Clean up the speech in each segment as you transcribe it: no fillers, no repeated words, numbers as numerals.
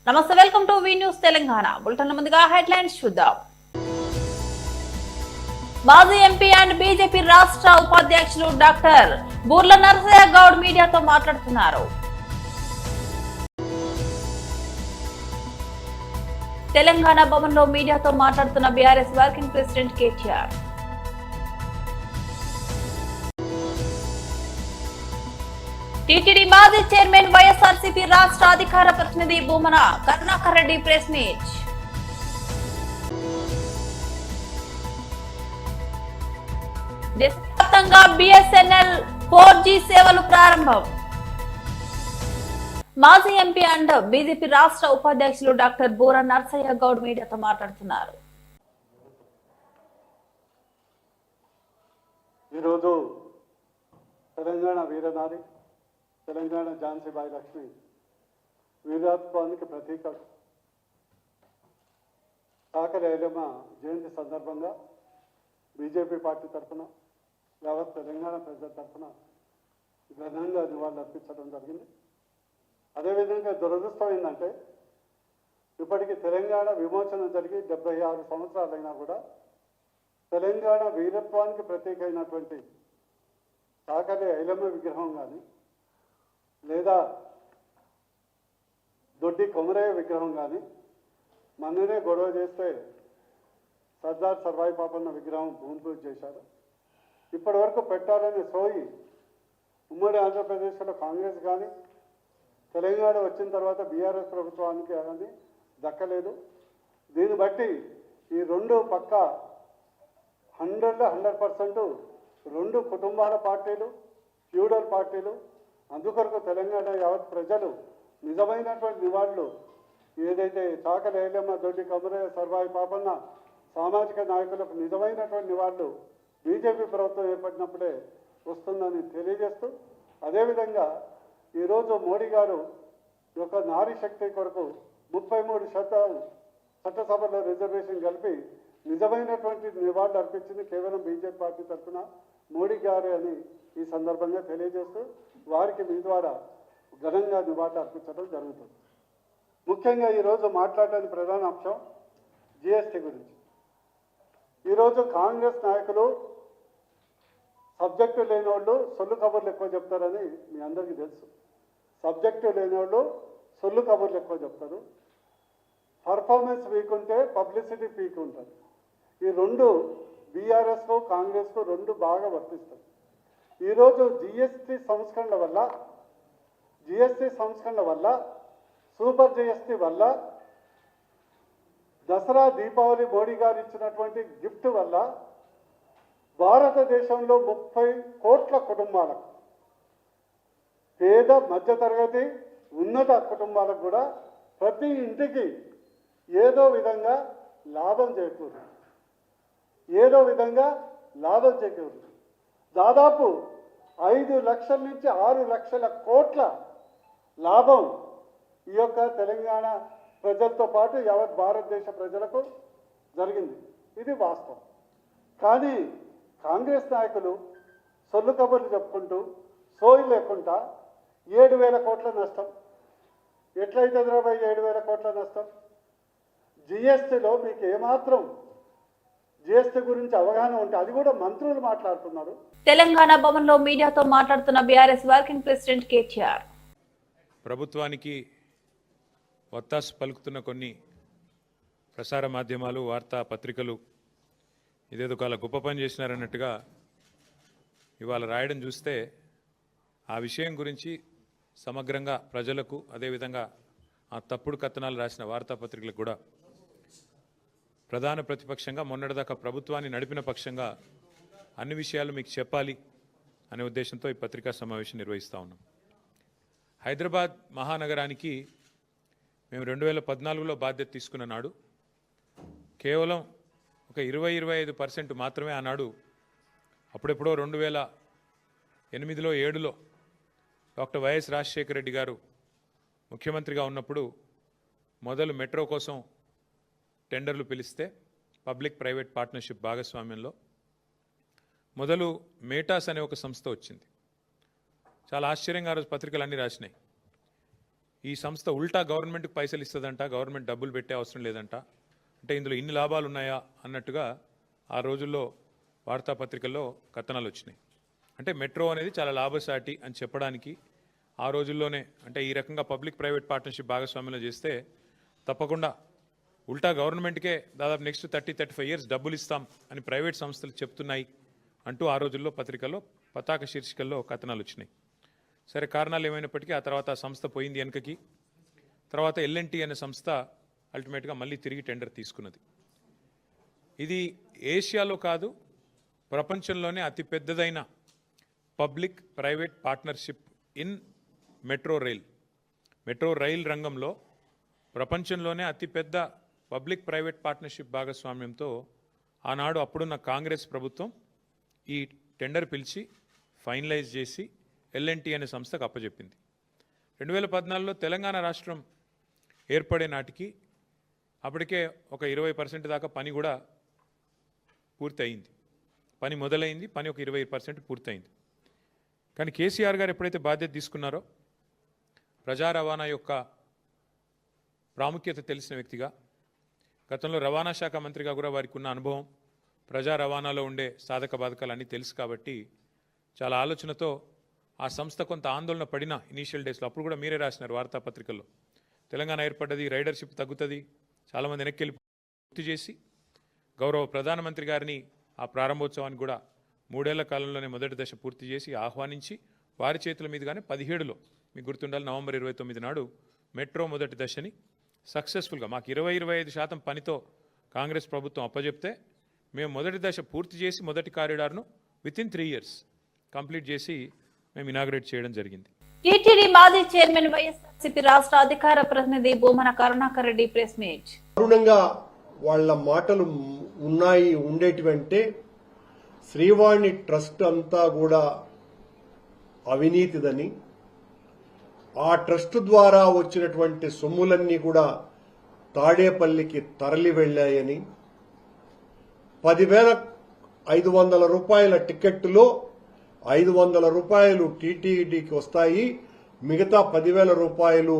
నమస్తే, welcome to V news Telangana. Bulletin ముందుగా headlines చూద్దాం. మాజీ ఎంపీ అండ్ బీజేపీ రాష్ట్ర ఉపాధ్యక్షులు డాక్టర్ బూర్ల నరసయ్య గౌడ్ మీడియాతో మాట్లాడుతున్నారు. తెలంగాణ భవన్లో మీడియాతో మాట్లాడుతున్న BRS working president KTR. TTD మాజీ చైర్మన్ వైఎస్ఆర్సీపీ రాష్ట్ర అధికార ప్రతినిధి భూమన కరుణాకర్ రెడ్డి ప్రెస్ మీట్. దేశవ్యాప్తంగా బిఎస్ఎన్ఎల్ 4G సేవలు ప్రారంభం. మాజీ ఎంపీ అండ్ బీజేపీ రాష్ట్ర ఉపాధ్యక్షులు డాక్టర్ బూర నరసయ్య గౌడ్ మీడియాతో మాట్లాడుతున్నారు. ఈరోజు తెలంగాణ వీరనారి తెలంగాణ ఝాన్సీబాయి లక్ష్మి వీరత్వానికి ప్రతీక కాకరి ఐలమ్మ జయంతి సందర్భంగా బీజేపీ పార్టీ తరఫున యావత్ తెలంగాణ ప్రజల తరఫున ఘనంగా నివాళులు అర్పించడం జరిగింది. అదేవిధంగా దురదృష్టం ఏంటంటే ఇప్పటికీ తెలంగాణ విమోచన జరిగి 76 సంవత్సరాలైనా కూడా తెలంగాణ వీరత్వానికి ప్రతీక అయినటువంటి కాకరి ఐలమ్మ విగ్రహం కానీ లేదా దొడ్డి కొమరయ్య విగ్రహం కానీ మొన్ననే గొడవ చేస్తే సర్దార్ సర్వాయి పాపన్న విగ్రహం భూమి పూజ చేశారు. ఇప్పటి వరకు పెట్టాలనే సోయి ఉమ్మడి ఆంధ్రప్రదేశ్లో కాంగ్రెస్ కానీ తెలంగాణ వచ్చిన తర్వాత బీఆర్ఎస్ ప్రభుత్వానికి అనేది దక్కలేదు. దీన్ని బట్టి ఈ రెండు పక్క 100% రెండు కుటుంబాల పార్టీలు, ఫ్యూడల్ పార్టీలు. అందుకొరకు తెలంగాణ యావత్ ప్రజలు నిజమైనటువంటి నివాళులు ఏదైతే చాకలి ఐలమ్మ, దొడ్డి కొమరయ్య, సర్వాయి పాపన్న సామాజిక నాయకులకు నిజమైనటువంటి నివాళులు బీజేపీ ప్రభుత్వం ఏర్పడినప్పుడే వస్తుందని తెలియజేస్తూ, అదేవిధంగా ఈరోజు మోడీ గారు యొక్క నారీ శక్తి కొరకు 33% చట్టసభలో రిజర్వేషన్ కలిపి నిజమైనటువంటి నివాళులు అర్పించింది కేవలం బీజేపీ పార్టీ తరఫున మోడీ గారే అని ఈ సందర్భంగా తెలియజేస్తూ వారికి మీ ద్వారా ఘనంగా నివాళులు అర్పించడం జరుగుతుంది. ముఖ్యంగా ఈరోజు మాట్లాడడానికి ప్రధాన అంశం జిఎస్టీ గురించి. ఈరోజు కాంగ్రెస్ నాయకులు సబ్జెక్టు లేని వాళ్ళు సొల్లు కబుర్లు ఎక్కువ చెప్తారని మీ అందరికీ తెలుసు. సబ్జెక్టు లేని వాళ్ళు సొల్లు కబుర్లు ఎక్కువ చెప్తారు. పర్ఫార్మెన్స్ వీక్ ఉంటే పబ్లిసిటీ పీక్ ఉంటుంది. ఈ రెండు బీఆర్ఎస్కు కాంగ్రెస్కు రెండు బాగా వర్తిస్తాయి. ఈరోజు జిఎస్టీ సంస్కరణల వల్ల సూపర్ జిఎస్టీ వల్ల దసరా దీపావళి మోడీ గారు ఇచ్చినటువంటి గిఫ్ట్ వల్ల భారతదేశంలో 30 కోట్ల కుటుంబాలకు, పేద మధ్యతరగతి ఉన్నత కుటుంబాలకు కూడా ప్రతి ఇంటికి ఏదో విధంగా లాభం చేకూరుతుంది. దాదాపు 5 లక్షల నుంచి 6 లక్షల కోట్ల లాభం ఈ యొక్క తెలంగాణ ప్రజలతో పాటు యావత్ భారతదేశ ప్రజలకు జరిగింది. ఇది వాస్తవం. కానీ కాంగ్రెస్ నాయకులు సొల్లు కబుర్లు చెప్పుకుంటూ సోయి లేకుండా 7,000 కోట్ల నష్టం ఎట్లయితే 7,000 కోట్ల నష్టం. జిఎస్టీలో మీకు ఏమాత్రం జిఎస్టీ గురించి అవగాహన ఉంటే అది కూడా మంత్రులు మాట్లాడుతున్నారు. తెలంగాణ భవన్లో మీడియాతో మాట్లాడుతున్న బీఆర్ఎస్ వర్కింగ్ ప్రెసిడెంట్ కేటీఆర్. ప్రభుత్వానికి ఒత్తాసు పలుకుతున్న కొన్ని ప్రసార మాధ్యమాలు, వార్తా పత్రికలు ఇదేదో కాల గొప్ప పని చేసినారన్నట్టుగా ఇవాళ రాయడం చూస్తే ఆ విషయం గురించి సమగ్రంగా ప్రజలకు, అదేవిధంగా ఆ తప్పుడు కథనాలు రాసిన వార్తాపత్రికలకు కూడా ప్రధాన ప్రతిపక్షంగా మొన్నటిదాకా ప్రభుత్వాన్ని నడిపిన పక్షంగా అన్ని విషయాలు మీకు చెప్పాలి అనే ఉద్దేశంతో ఈ పత్రికా సమావేశం నిర్వహిస్తూ ఉన్నాం. హైదరాబాద్ మహానగరానికి మేము 2014లో బాధ్యత తీసుకున్న నాడు కేవలం ఒక 20-25% మాత్రమే ఆనాడు అప్పుడెప్పుడో 2008లో 2007లో డాక్టర్ వైఎస్ రాజశేఖర రెడ్డి గారు ముఖ్యమంత్రిగా ఉన్నప్పుడు మొదలు మెట్రో కోసం టెండర్లు పిలిస్తే పబ్లిక్ ప్రైవేట్ పార్ట్నర్షిప్ భాగస్వామ్యంలో మొదలు మేటాస్ అనే ఒక సంస్థ వచ్చింది. చాలా ఆశ్చర్యంగా ఆ రోజు పత్రికలు అన్నీ రాసినాయి. ఈ సంస్థ ఉల్టా గవర్నమెంట్కి పైసలు ఇస్తుందంట, గవర్నమెంట్ డబ్బులు పెట్టే అవసరం లేదంట, అంటే ఇందులో ఇన్ని లాభాలు ఉన్నాయా అన్నట్టుగా ఆ రోజుల్లో వార్తాపత్రికల్లో కథనాలు వచ్చినాయి. అంటే మెట్రో అనేది చాలా లాభసాటి అని చెప్పడానికి ఆ రోజుల్లోనే, అంటే ఈ రకంగా పబ్లిక్ ప్రైవేట్ పార్ట్నర్షిప్ భాగస్వామ్యంలో చేస్తే తప్పకుండా ఉల్టా గవర్నమెంట్కే దాదాపు నెక్స్ట్ 30-35 ఇయర్స్ డబ్బులు ఇస్తాం అని ప్రైవేట్ సంస్థలు చెప్తున్నాయి అంటూ ఆ రోజుల్లో పత్రికల్లో పతాక శీర్షికల్లో కథనాలు వచ్చినాయి. సరే, కారణాలు ఏమైనప్పటికీ ఆ తర్వాత ఆ సంస్థ పోయింది వెనకకి. తర్వాత ఎల్ఎన్టీ అనే సంస్థ అల్టిమేట్గా మళ్ళీ తిరిగి టెండర్ తీసుకున్నది. ఇది ఏషియాలో కాదు, ప్రపంచంలోనే అతిపెద్దదైన public private partnership in metro rail రంగంలో ప్రపంచంలోనే అతిపెద్ద పబ్లిక్ ప్రైవేట్ పార్ట్నర్షిప్ భాగస్వామ్యంతో ఆనాడు అప్పుడున్న కాంగ్రెస్ ప్రభుత్వం ఈ టెండర్ పిలిచి ఫైనలైజ్ చేసి ఎల్ఎన్టీ అనే సంస్థకు అప్పచెప్పింది. 2014లో తెలంగాణ రాష్ట్రం ఏర్పడే నాటికి అప్పటికే ఒక 20% దాకా పని కూడా పూర్తి అయింది. పని మొదలైంది, పని ఒక 20% పూర్తయింది. కానీ కేసీఆర్ గారు ఎప్పుడైతే బాధ్యత తీసుకున్నారో, ప్రజా రవాణా యొక్క ప్రాముఖ్యత తెలిసిన వ్యక్తిగా, గతంలో రవాణా శాఖ మంత్రిగా కూడా వారికి ఉన్న అనుభవం, ప్రజా రవాణాలో ఉండే సాధక బాధకాలు అన్నీ తెలుసు కాబట్టి చాలా ఆలోచనతో ఆ సంస్థ కొంత ఆందోళన పడిన ఇనీషియల్ డేస్లో, అప్పుడు కూడా మీరే రాసినారు వార్తాపత్రికల్లో, తెలంగాణ ఏర్పడ్డది, రైడర్షిప్ తగ్గుతుంది, చాలామంది వెనక్కి వెళ్ళి పూర్తి చేసి గౌరవ ప్రధానమంత్రి గారిని ఆ ప్రారంభోత్సవానికి కూడా 3 ఏళ్ల కాలంలోనే మొదటి దశ పూర్తి చేసి ఆహ్వానించి వారి చేతుల మీదుగానే 17లో, మీకు గుర్తుండాలి, నవంబర్ 29 నాడు మెట్రో మొదటి దశని సక్సెస్ఫుల్గా మాకు 20-25% పనితో కాంగ్రెస్ ప్రభుత్వం అప్పచెప్తే మేము మొదటి దశ పూర్తి చేసి మొదటి కారిడార్ను వితిన్ 3 ఇయర్స్ కంప్లీట్ చేసి మేము ఇనాగ్రేట్ చేయడం జరిగింది. టీటీడీ మాజీ చైర్మన్ వైఎస్ఆర్సీపీ రాష్ట్ర అధికార ప్రతినిధి బూమన కరుణాకర్ రెడ్డి ప్రెస్ మీట్. దారుణంగా వాళ్ళ మాటలు ఉండేటివంటే శ్రీవాణి ట్రస్ట్ అంతా కూడా అవినీతిదని, ఆ ట్రస్ట్ ద్వారా వచ్చినటువంటి సొమ్ములన్నీ కూడా తాడేపల్లికి తరలి వెళ్లాయని, 10,500 రూపాయల టికెట్టులో 500 రూపాయలు టీటీడీకి వస్తాయి, మిగతా 10,000 రూపాయలు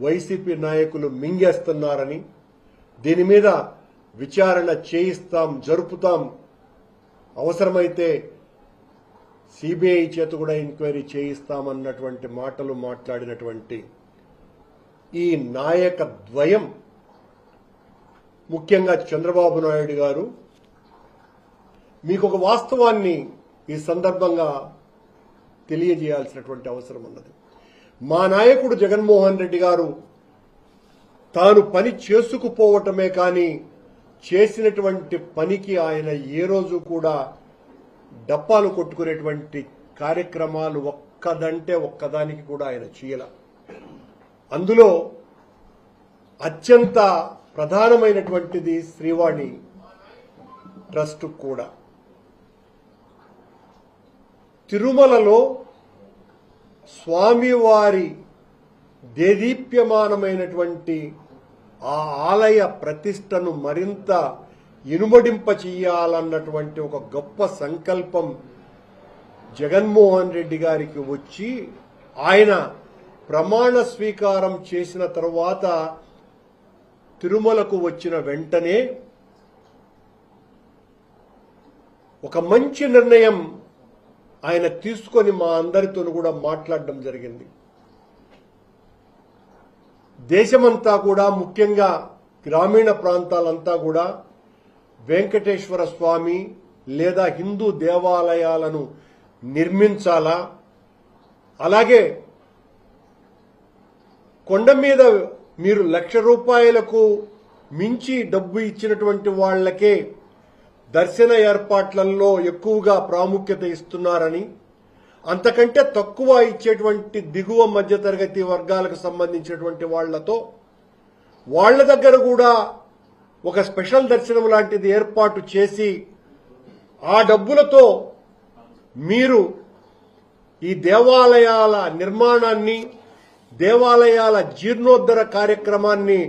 వైసీపీ నాయకులు మింగేస్తున్నారని, దీని మీద విచారణ చేయిస్తాం, జరుపుతాం, అవసరమైతే సిబిఐ చేత కూడా ఎంక్వైరీ చేయిస్తామన్నటువంటి మాటలు మాట్లాడినటువంటి ఈ నాయక ద్వయం, ముఖ్యంగా చంద్రబాబు నాయుడు గారు, మీకు ఒక వాస్తవాన్ని ఈ సందర్భంగా తెలియజేయాల్సినటువంటి అవసరం ఉన్నది. మా నాయకుడు జగన్మోహన్ రెడ్డి గారు తాను పని చేసుకుపోవటమే కానీ చేసినటువంటి పనికి ఆయన ఏ రోజు కూడా డప్పాలు కొట్టుకునేటువంటి కార్యక్రమాలు ఒక్కదానికి కూడా ఆయన చేయల. అందులో అత్యంత ప్రధానమైనటువంటిది శ్రీవాణి ట్రస్ట్ కూడా. తిరుమలలో స్వామివారి దేదీప్యమానమైనటువంటి ఆ ఆలయ ప్రతిష్టను మరింత ఇనుమడింప చెయ్యాలన్నటువంటి ఒక గొప్ప సంకల్పం జగన్మోహన్ రెడ్డి గారికి వచ్చి, ఆయన ప్రమాణ స్వీకారం చేసిన తర్వాత తిరుమలకు వచ్చిన వెంటనే ఒక మంచి నిర్ణయం ఆయన తీసుకొని మా అందరితోనూ కూడా మాట్లాడడం జరిగింది. దేశమంతా కూడా, ముఖ్యంగా గ్రామీణ ప్రాంతాలంతా కూడా వెంకటేశ్వర స్వామి లేదా హిందూ దేవాలయాలను నిర్మించాలా, అలాగే కొండ మీద మీరు 1,00,000 రూపాయలకు మించి డబ్బు ఇచ్చినటువంటి వాళ్లకే దర్శన ఏర్పాట్లలో ఎక్కువగా ప్రాముఖ్యత ఇస్తున్నారని, అంతకంటే తక్కువ ఇచ్చేటువంటి దిగువ మధ్యతరగతి వర్గాలకు సంబంధించినటువంటి వాళ్లతో వాళ్ల దగ్గర కూడా ఒక స్పెషల్ దర్శనం లాంటిది ఏర్పాటు చేసి ఆ డబ్బులతో మీరు ఈ దేవాలయాల నిర్మాణాన్ని, దేవాలయాల జీర్ణోద్ధర కార్యక్రమాన్ని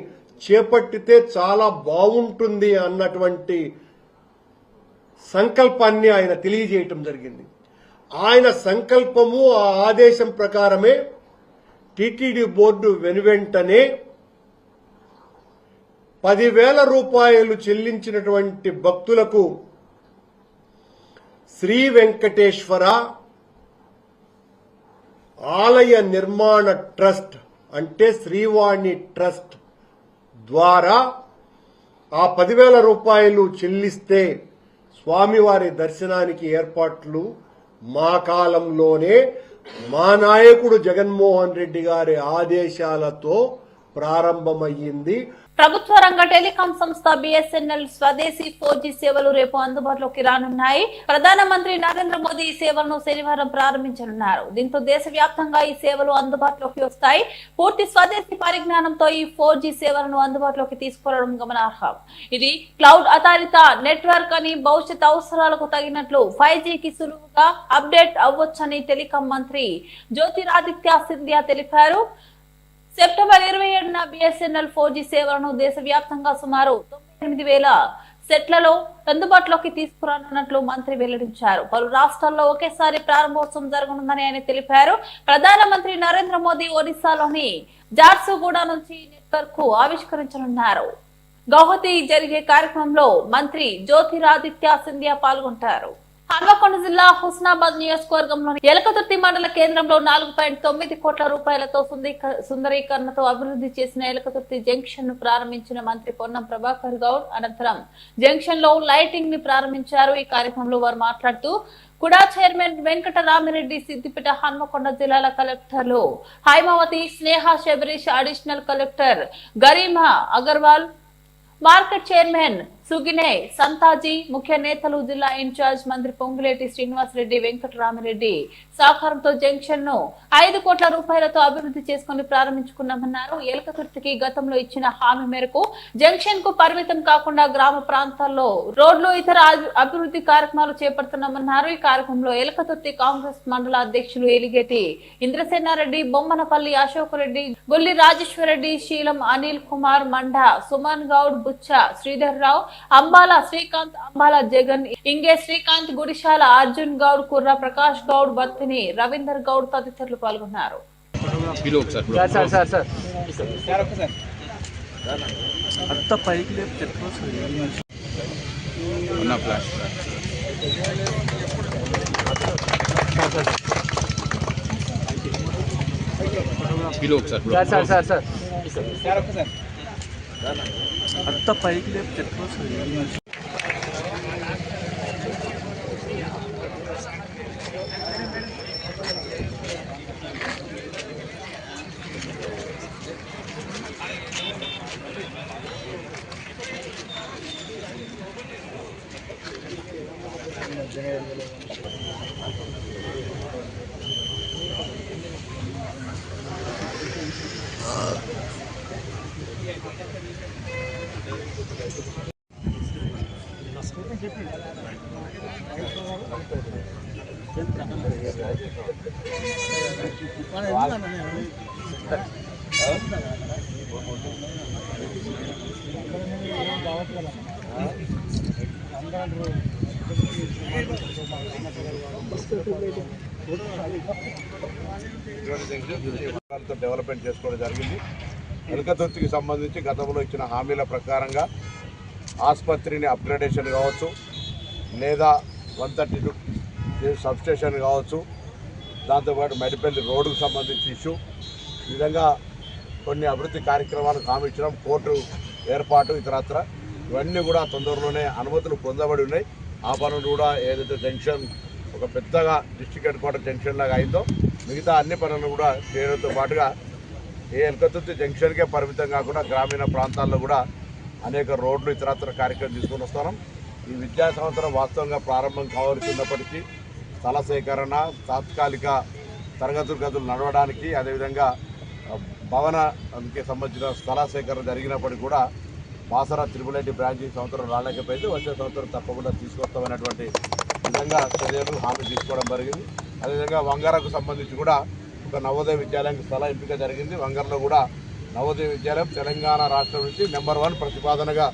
చేపట్టితే చాలా బాగుంటుంది అన్నటువంటి సంకల్పాన్ని ఆయన తెలియజేయటం జరిగింది. ఆయన సంకల్పము, ఆ ఆదేశం ప్రకారమే టిటిడి బోర్డు వెనువెంటనే 10,000 రూపాయలు చెల్లించినటువంటి భక్తులకు శ్రీ వెంకటేశ్వర ఆలయ నిర్మాణ ట్రస్ట్ అంటే శ్రీవాణి ట్రస్ట్ ద్వారా ఆ 10,000 రూపాయలు చెల్లిస్తే స్వామివారి దర్శనానికి ఏర్పాట్లు మా కాలంలోనే మా నాయకుడు జగన్మోహన్ రెడ్డి గారి ఆదేశాలతో ప్రారంభమయ్యింది. ప్రభుత్వ రంగ టెలికాం సంస్థ బిఎస్ఎన్ఎల్ స్వదేశీ 4G సేవలు రేపు అందుబాటులోకి రానున్నాయి. ప్రధానమంత్రి నరేంద్ర మోదీ ఈ సేవలను శనివారం ప్రారంభించనున్నారు. దీంతో దేశవ్యాప్తంగా ఈ సేవలు అందుబాటులోకి వస్తాయి. పూర్తి స్వదేశీ పరిజ్ఞానంతో ఈ 4G సేవలను అందుబాటులోకి తీసుకురావడం గమనార్హం. ఇది క్లౌడ్ ఆధారిత నెట్వర్క్ అని భవిష్యత్ అవసరాలకు తగినట్లు 5Gకి సులువుగా అప్డేట్ అవ్వొచ్చని టెలికాం మంత్రి జ్యోతిరాదిత్య సింధియా తెలిపారు. సెప్టెంబర్ 27న బిఎస్ఎన్ఎల్ 4G సేవలను దేశవ్యాప్తంగా సుమారు 98,000 సెట్లలో అందుబాటులోకి తీసుకురానున్నట్లు మంత్రి వెల్లడించారు. పలు రాష్ట్రాల్లో ఒకేసారి ప్రారంభోత్సవం జరగనుందని ఆయన తెలిపారు. ప్రధానమంత్రి నరేంద్ర మోదీ ఒడిశాలోని జార్సుగూడ నుంచి నెట్వర్క్ కు ఆవిష్కరించనున్నారు. గౌహతి జరిగే కార్యక్రమంలో మంత్రి జ్యోతిరాదిత్య సింధియా పాల్గొంటారు. హన్మకొండ జిల్లా హుస్నాబాద్ నియోజకవర్గంలోని ఎలకతుర్తి మండల కేంద్రంలో 4.9 కోట్ల రూపాయలతో సుందరీకరణతో అభివృద్ధి చేసిన ఎలకతుర్తి జంక్షన్ ను ప్రారంభించిన మంత్రి పొన్నం ప్రభాకర్ గౌడ్ అనంతరం జంక్షన్ లో లైటింగ్ ని ప్రారంభించారు. ఈ కార్యక్రమంలో వారు మాట్లాడుతూ కుడా చైర్మన్ వెంకటరామిరెడ్డి, సిద్దిపేట, హన్మకొండ జిల్లాల కలెక్టర్లు Haimavathi, Sneha Sabarish, additional collector Garima Agarwal, market chairman సుగినే సంతాజీ, ముఖ్య నేతలు, జిల్లా ఇన్ఛార్జ్ మంత్రి పొంగులేటి శ్రీనివాసరెడ్డి, వెంకటరామిరెడ్డి సహకారంతో జంక్షన్ ను 5 కోట్ల రూపాయలతో అభివృద్ధి చేసుకుని ప్రారంభించుకున్నామన్నారు. ఎలకతుర్తికి గతంలో ఇచ్చిన హామీ మేరకు జంక్షన్ కు పరిమితం కాకుండా గ్రామ ప్రాంతాల్లో రోడ్లు, ఇతర అభివృద్ధి కార్యక్రమాలు చేపడుతున్నామన్నారు. ఈ కార్యక్రమంలో ఎలకతుర్తి కాంగ్రెస్ మండల అధ్యక్షులు ఎలిగేటి ఇంద్రసేనారెడ్డి, బొమ్మనపల్లి అశోక్ రెడ్డి, బొల్లి రాజేశ్వరరెడ్డి, శీలం అనిల్ కుమార్, మండ సుమన్ గౌడ్, బుచ్చ శ్రీధర్ రావు, అంబాల శ్రీకాంత్, అంబాల జగన్, ఇంగే శ్రీకాంత్, గుడిశాల అర్జున్ గౌడ్, కుర్ర ప్రకాష్ గౌడ్, బత్తిని రవీందర్ గౌడ్ తదితరులు పాల్గొన్నారు. అంత పైకి లేపు చెట్టు డెవలప్మెంట్ చేసుకోవడం జరిగింది. ఎలకతుర్తికి సంబంధించి గతంలో ఇచ్చిన హామీల ప్రకారంగా ఆసుపత్రిని అప్గ్రేడేషన్ కావచ్చు, లేదా 132 సబ్స్టేషన్ కావచ్చు, దాంతోపాటు మెడిపల్లి రోడ్డుకు సంబంధించి ఇష్యూ, ఈ విధంగా కొన్ని అభివృద్ధి కార్యక్రమాలకు హామీ ఇచ్చడం, కోర్టు ఏర్పాటు, ఇతరత్ర ఇవన్నీ కూడా తొందరలోనే అనుమతులు పొందబడి ఉన్నాయి. ఆ పనులు కూడా ఏదైతే జంక్షన్ ఒక పెద్దగా డిస్ట్రిక్ట్ హెడ్ క్వార్టర్ జంక్షన్ లాగా అయిందో మిగతా అన్ని పనులు కూడా చేయడంతో పాటుగా ఎలకతుర్తి జంక్షన్కే పరిమితం కాకుండా గ్రామీణ ప్రాంతాల్లో కూడా అనేక రోడ్లు, ఇతరత్ర కార్యక్రమం తీసుకొని వస్తున్నాం. ఈ విద్యా సంవత్సరం వాస్తవంగా ప్రారంభం కావాల్సి ఉన్నప్పటికీ స్థల సేకరణ, తాత్కాలిక తరగతులు నడవడానికి, అదేవిధంగా భవనానికి సంబంధించిన స్థల సేకరణ జరిగినప్పటికీ కూడా బాసర త్రిపులరెడ్డి బ్రాంచ్ ఈ సంవత్సరం రాలేకపోయింది. వచ్చే సంవత్సరం తప్పకుండా తీసుకొస్తామనేటువంటి విధంగా చర్యలు హామీ తీసుకోవడం జరిగింది. అదేవిధంగా వంగరకు సంబంధించి కూడా ఒక నవోదయ విద్యాలయానికి స్థల ఎంపిక జరిగింది. వంగరలో కూడా నవోదయ విద్యాలయం తెలంగాణ రాష్ట్రం నుంచి నెంబర్ 1 ప్రతిపాదనగా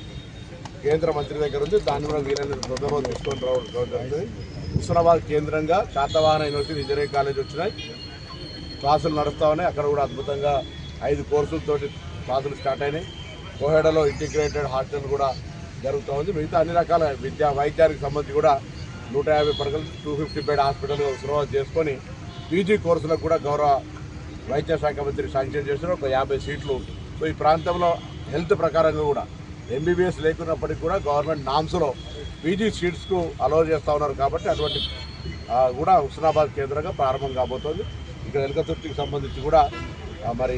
కేంద్ర మంత్రి దగ్గర ఉంది. దాన్ని కూడా వీలైన తొందరలో తీసుకొని రావడం జరుగుతుంది. హుస్నాబాద్ కేంద్రంగా శాతవాహన యూనివర్సిటీ ఇంజనీరింగ్ కాలేజ్ వచ్చినాయి. క్లాసులు నడుస్తూ ఉన్నాయి. అక్కడ కూడా అద్భుతంగా 5 కోర్సులతోటి క్లాసులు స్టార్ట్ అయినాయి. కోహెడలో ఇంటిగ్రేటెడ్ హాస్టల్ కూడా జరుగుతూ ఉంది. మిగతా అన్ని రకాల వైద్యానికి సంబంధించి కూడా 150 పడకలు 250 బెడ్ హాస్పిటల్ సురువాతు చేసుకొని పీజీ కోర్సులకు కూడా గౌరవ వైద్య శాఖ మంత్రి శాంక్షన్ చేసిన ఒక 50 సీట్లు. సో ఈ ప్రాంతంలో హెల్త్ ప్రకారంగా కూడా ఎంబీబీఎస్ లేకున్నప్పటికీ కూడా గవర్నమెంట్ నామ్స్లో పీజీ సీట్స్కు అలౌ చేస్తూ ఉన్నారు. కాబట్టి అటువంటి కూడా హుస్నాబాద్ కేంద్రంగా ప్రారంభం కాబోతోంది. ఇక్కడ ఎలకతుర్తికి సంబంధించి కూడా మరి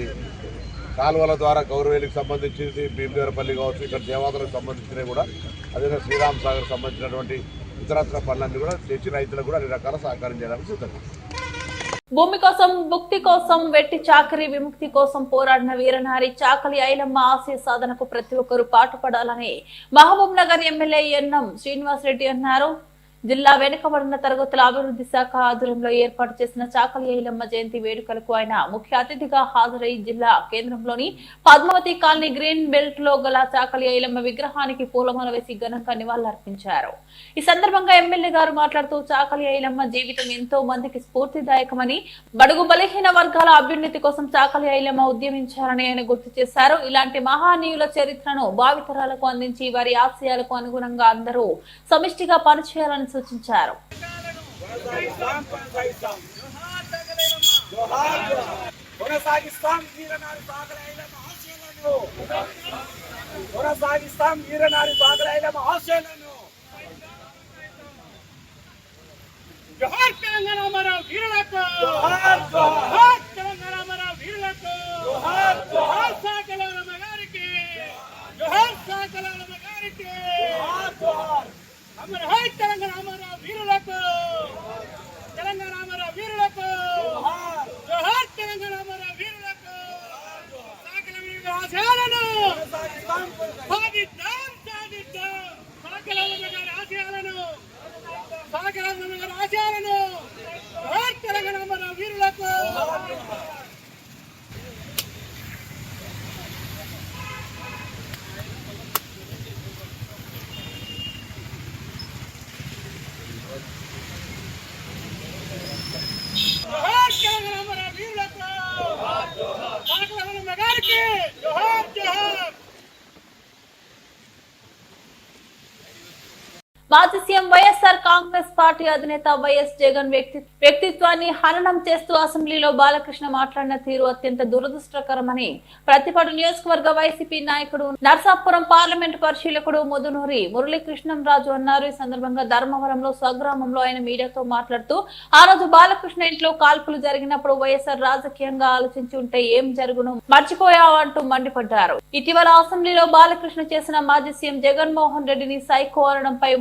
కాలువల ద్వారా గౌరవేలికి సంబంధించి భీమదేవరపల్లి కావచ్చు, ఇక్కడ దేవాదులకు సంబంధించినవి కూడా, అదేవిధంగా శ్రీరామ్ సాగర్ సంబంధించినటువంటి ఇతరత్ర పనులన్నీ కూడా తెచ్చి రైతులకు కూడా అన్ని రకాల సహకారం చేయడానికి సిద్ధంగా. భూమి కోసం, ముక్తి కోసం, వెట్టి చాకరీ విముక్తి కోసం పోరాడిన వీరనారి చాకలి ఐలమ్మ ఆశయ సాధనకు ప్రతి ఒక్కరూ పాటుపడాలని మహబూబ్ నగర్ ఎమ్మెల్యే ఎన్ఎం శ్రీనివాసరెడ్డి అన్నారు. జిల్లా వెనుకబడిన తరగతుల అభివృద్ధి శాఖ ఆధ్వర్యంలో ఏర్పాటు చేసిన చాకలి ఐలమ్మ జయంతి వేడుకలకు ఆయన ముఖ్య అతిథిగా హాజరై జిల్లా కేంద్రంలోని పద్మావతి కాలనీ గ్రీన్ బెల్ట్ లో గల చాకలి ఐలమ్మ విగ్రహానికి పూలమాల వేసి ఘనంగా నివాళులర్పించారు. ఈ సందర్భంగా ఎమ్మెల్యే గారు మాట్లాడుతూ చాకలి ఐలమ్మ జీవితం ఎంతో మందికి స్ఫూర్తిదాయకమని, బడుగు బలహీన వర్గాల అభ్యున్నతి కోసం చాకలి ఐలమ్మ ఉద్యమించారని ఆయన గుర్తు చేశారు. ఇలాంటి మహానీయుల చరిత్రను భావితరాలకు అందించి వారి ఆశయాలకు అనుగుణంగా అందరూ సమిష్టిగా పనిచేయాలని సూచించారు. జోహార్ తెలంగాణ మన వీరులకు, జోహార్ తెలంగాణ మన వీరులకు, జోహార్ జోహార్ సాకలమ్మ గారికి, జోహార్ సాకలమ్మ గారికి, జోహార్ జోహార్ అమర హై తెలంగాణ మన వీరులకు, తెలంగాణ మన వీరులకు, జోహార్ జోహార్ తెలంగాణ మన వీరులకు, సాకలమ్మ ఆశయాలను సాధిద్దాం సాధిద్దాం, సాకలమ్మ గారి ఆశయాలను ఆచారాలను తెలంగాణ మన వీరులకు. తెలంగాణ మన వీరులకు తెలంగాణ గారికి జోహార్ జోహార్. మాజీ సీఎం వైఎస్ఆర్ కాంగ్రెస్ పార్టీ అధినేత వైఎస్ జగన్ వ్యక్తిత్వాన్ని హననం చేస్తూ అసెంబ్లీలో బాలకృష్ణ మాట్లాడిన తీరు అత్యంత దురదృష్టకరమని ప్రతిపాడు నియోజకవర్గ వైసీపీ నాయకుడు, నర్సాపురం పార్లమెంటు పరిశీలకుడు ముదునూరి మురళీకృష్ణంరాజు అన్నారు. ఈ సందర్భంగా ధర్మవరంలో స్వగ్రామంలో ఆయన మీడియాతో మాట్లాడుతూ, ఆ రోజు బాలకృష్ణ ఇంట్లో కాల్పులు జరిగినప్పుడు వైఎస్ఆర్ రాజకీయంగా ఆలోచించి ఉంటే ఏం జరుగును మర్చిపోయావంటూ మండిపడ్డారు. ఇటీవల అసెంబ్లీలో బాలకృష్ణ చేసిన మాజీ సీఎం జగన్మోహన్ రెడ్డిని సైకో అనడంపై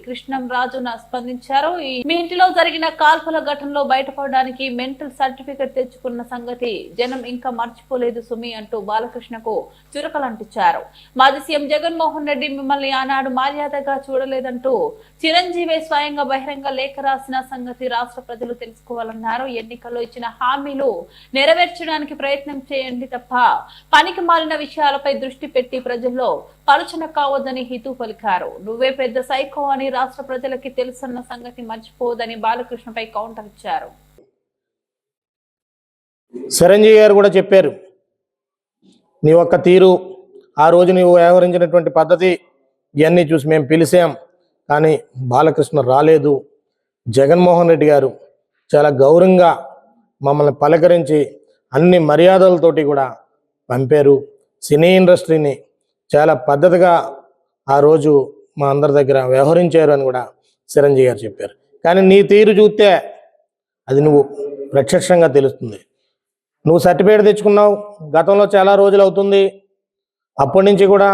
కృష్ణంరాజు స్పందించారు. మీ ఇంటిలో జరిగిన కాల్పుల ఘటనలో బయటపడడానికి మెంటల్ సర్టిఫికెట్ తెచ్చుకున్న సంగతి జనం ఇంకా మర్చిపోలేదు సుమి అంటూ బాలకృష్ణకు చురకలంటించారు. మాజీ సీఎం జగన్మోహన్ రెడ్డి మిమ్మల్ని ఆనాడు మర్యాదగా చూడలేదంటూ చిరంజీవి స్వయంగా బహిరంగ లేఖ రాసిన సంగతి రాష్ట్ర ప్రజలు తెలుసుకోవాలన్నారు. ఎన్నికల్లో ఇచ్చిన హామీలు నెరవేర్చడానికి ప్రయత్నం చేయండి తప్ప పనికి మాలిన విషయాలపై దృష్టి పెట్టి ప్రజల్లో పలుచన కావద్దని హితూ పలికారు. నువ్వే పెద్ద సైకో అని రాష్ట్ర ప్రజలకి తెలుసన్న సంగతి మర్చిపోదని బాలకృష్ణపై కౌంటర్ ఇచ్చారు. చిరంజీవి గారు కూడా చెప్పారు, నీ ఒక్క తీరు, ఆ రోజు నీవు వ్యవహరించినటువంటి పద్ధతి ఇవన్నీ చూసి మేము పిలిచాం, కానీ బాలకృష్ణ రాలేదు. జగన్మోహన్ రెడ్డి గారు చాలా గౌరవంగా మమ్మల్ని పలకరించి అన్ని మర్యాదలతోటి కూడా పంపారు. సినీ ఇండస్ట్రీని చాలా పద్ధతిగా ఆ రోజు మా అందరి దగ్గర వ్యవహరించారు అని కూడా చిరంజీవి గారు చెప్పారు. కానీ నీ తీరు చూస్తే అది నువ్వు ప్రత్యక్షంగా తెలుస్తుంది. నువ్వు సర్టిఫికేట్ తెచ్చుకున్నావు, గతంలో చాలా రోజులు అవుతుంది, అప్పటి నుంచి కూడా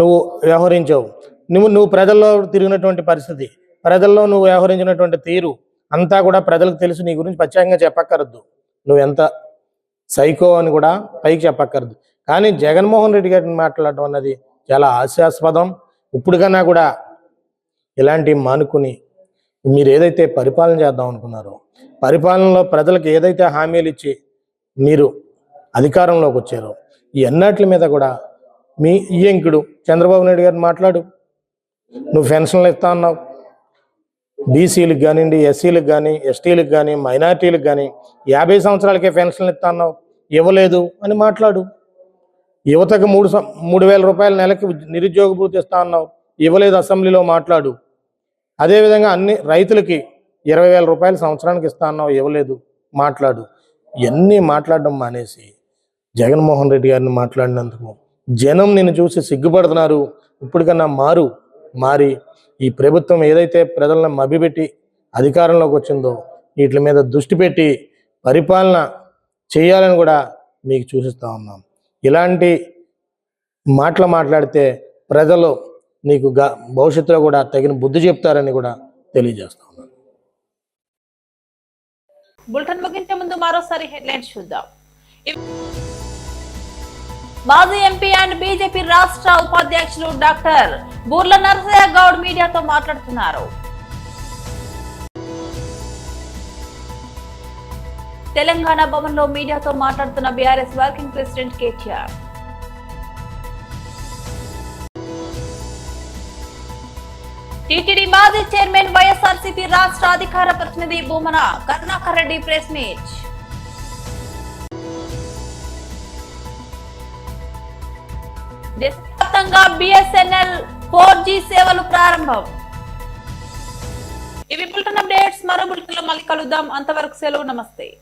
నువ్వు వ్యవహరించావు. నువ్వు ప్రజల్లో తిరిగినటువంటి పరిస్థితి, ప్రజల్లో నువ్వు వ్యవహరించినటువంటి తీరు అంతా కూడా ప్రజలకు తెలుసు. నీ గురించి ప్రత్యేకంగా చెప్పక్కర్దు, నువ్వెంత సైకో అని కూడా పైకి చెప్పక్కర్దు. కానీ జగన్మోహన్ రెడ్డి గారిని మాట్లాడటం అన్నది చాలా హాస్యాస్పదం. ఇప్పుడుకన్నా కూడా ఇలాంటివి మానుకుని మీరు ఏదైతే పరిపాలన చేద్దాం అనుకున్నారో, పరిపాలనలో ప్రజలకు ఏదైతే హామీలు ఇచ్చి మీరు అధికారంలోకి వచ్చారో ఈ అన్నిటి మీద కూడా మీ ఈయంకుడు చంద్రబాబు నాయుడు గారిని మాట్లాడు. నువ్వు పెన్షన్లు ఇస్తా అన్నావు, బీసీలకు కానివ్వండి, ఎస్సీలకు కానీ, ఎస్టీలకు కానీ, మైనార్టీలకు కానీ 50 సంవత్సరాలకే పెన్షన్లు ఇస్తా అన్నావు, ఇవ్వలేదు అని మాట్లాడు. యువతకు 3,000 రూపాయల నెలకి నిరుద్యోగ భృతి ఇస్తా అన్నావు, ఇవ్వలేదు, అసెంబ్లీలో మాట్లాడు. అదేవిధంగా అన్ని రైతులకి 20,000 రూపాయలు సంవత్సరానికి ఇస్తా అన్నావు, ఇవ్వలేదు, మాట్లాడు. ఇవన్నీ మాట్లాడడం మానేసి జగన్మోహన్ రెడ్డి గారిని మాట్లాడినందుకు జనం నిన్ను చూసి సిగ్గుపడుతున్నారు. ఇప్పటికన్నా మారి ఈ ప్రభుత్వం ఏదైతే ప్రజలను మభ్యపెట్టి అధికారంలోకి వచ్చిందో వీటి మీద దృష్టి పెట్టి పరిపాలన చేయాలని కూడా మీకు చూపిస్తూ ఉన్నాం. ఇలాంటి మాట్లాడితే ప్రజలు నీకు భవిష్యత్తులో కూడా తగిన బుద్ధి చెప్తారని కూడా తెలియజేస్తా ఉన్నాను. బులెటిన్ ముగించే ముందు మరోసారి హెడ్లైన్స్ చూద్దాం. మాజీ ఎంపీ అండ్ బీజేపీ రాష్ట్ర ఉపాధ్యక్షులు డాక్టర్ బూర్ల నరసయ్య గౌడ్ మీడియాతో మాట్లాడుతున్నారు. తెలంగాణ భవన్ లో మీడియాతో మాట్లాడుతున్న BRS working president KTR. TTD మాజీ చైర్మన్ వైఎస్ఆర్సీపీ రాష్ట్ర అధికార ప్రతినిధి భూమన కరుణాకర్ రెడ్డి ప్రెస్ మీట్. దేశవ్యాప్తంగా బిఎస్ఎన్ఎల్ 4G సేవలు ప్రారంభం. ఇవి బులెటిన్ అప్డేట్స్. మరో బులెటిన్ లో మళ్ళీ కలుద్దాం. అంతవరకు సెలవు. నమస్తే.